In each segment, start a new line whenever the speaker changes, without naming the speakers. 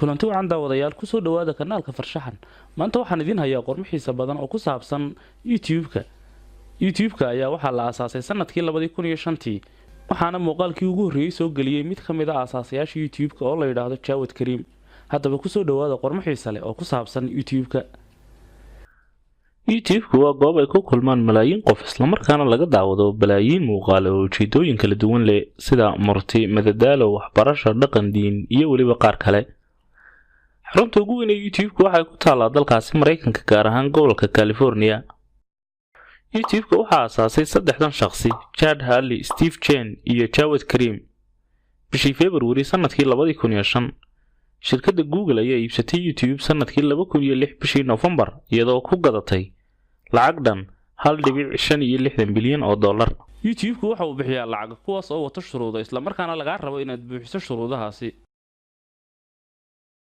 kulanti wacan daawadayaal ku soo dhawaada kanaalka farshaxan maanta waxaan idin hayaa qormihiisa badan oo ku saabsan YouTube-ka ayaa waxaa la aasaasay sanadkii 2005 waxaana muuqaalkii ugu horeeyay soo galiyay mid ka mid ah aasaasyaasha YouTube-ka oo la yiraahdo Jawad Karim haddaba ku soo dhawaada qormihiisa leh oo ku saabsan YouTube-ka YouTube waa goob ay ku kulmaan malaayiin qof isla markaana laga daawado balaayiin muuqaal oo ujeedooyin kala duwan leh sida marti madadaalo waxbarasho dhaqan diin iyo waliba qaar kale xarunta ugu weyn ee YouTube-ka waxay ku taalaa dalkaasi Mareykanka gaar ahaan gobolka California YouTube-ka waxaa aasaasay saddexdan shakhsi Chad Hurley, Steve Chen iyo Jawad Karim bishii February sanadkii 2005 shirkadda Google ayaa iibsatay YouTube sanadkii 2006 bishii November iyadoo ku gadatay lacag dhan 1.56 bilyan oo dollar YouTube-ku waxa uu bixiyaa lacag kuwaas oo wata shuruudo isla markaana laga rabo inaad buuxiso shuruudahaasi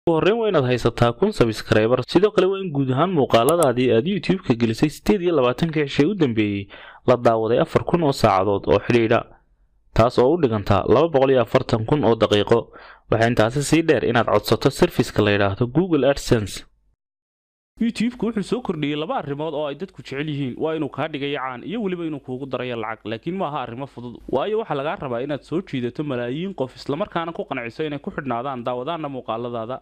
horreyn waa inaad haysataa 1000 subscriber sidoo kale waa in guud ahaan muuqaaladaadii aad YouTube-ka gelisay 28 cishay u dambeeyay la daawaday 4000 oo saacadood oo xidhiidha taas oo u dhiganta 240,000 oo daqiiqo waxa intaasi sii dheer inaad codsato service-ka la yiraahdo Google AdSense YouTube-ku wuxuu soo kordhiyay laba arrimood oo ay dadku jecel yihiin waa inuu ka dhigay caan iyo waliba inuu kuugu darayo lacag laakiin ma aha arrimo fudud waayo waxa laga rabaa inaad soo jiidato malaayiin qof isla markaana ku qanciso inay ku xidhnaadaan daawadaana muuqaaladaada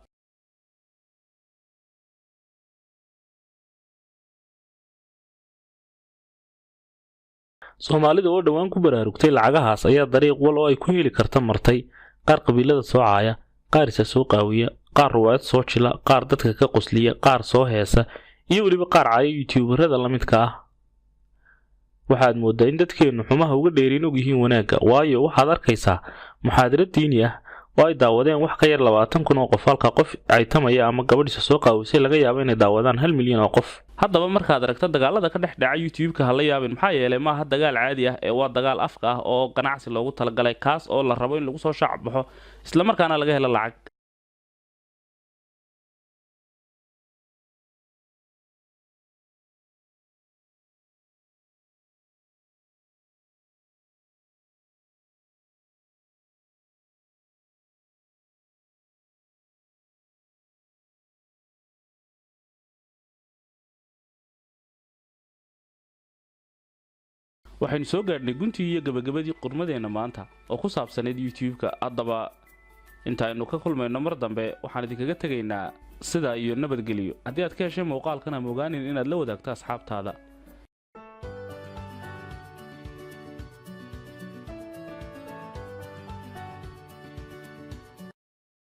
Soomaalida oo dhawaan ku baraarugtay lacagahaas ayaa dariiq wal oo ay ku heli karta martay qaar qabiilada soo caaya qaar isa soo qaawiya qaar ruwaayad soo jila qaar dadka ka qosliya qaar soo heesa iyo waliba qaar caaya YouTuberada la midka ah waxaad moodaa in dadkeenu xumaha uga dheerin og yihiin wanaaga waayo waxaad arkaysaa muxaadarad diini ah oo ay daawadeen wax ka yar 20,000 oo qof halka qof ay tamaya ama gabadhiisa soo qaawisay laga yaabo inay daawadaan 1 milyan oo qof haddaba markaad aragto dagaalada ka dhex dhaca YouTube-ka hala yaabin maxaa yeelay maaha dagaal caadi ah ee waa dagaal afka ah oo ganacsi loogu talagalay kaas oo la rabo in lagu soo shacab baxo isla markaana laga helo lacag waxaynu soo gaadhnay guntii iyo gabagabadii qormadeena maanta oo ku saabsaneed YouTube-ka haddaba intaaynu ka kulmayno mar dambe waxaan idinkaga tegaynaa sida iyo nabadgeliyo haddii aad ka heshay muuqaalkan ama ogaanin inaad la wadaagto asxaabtaada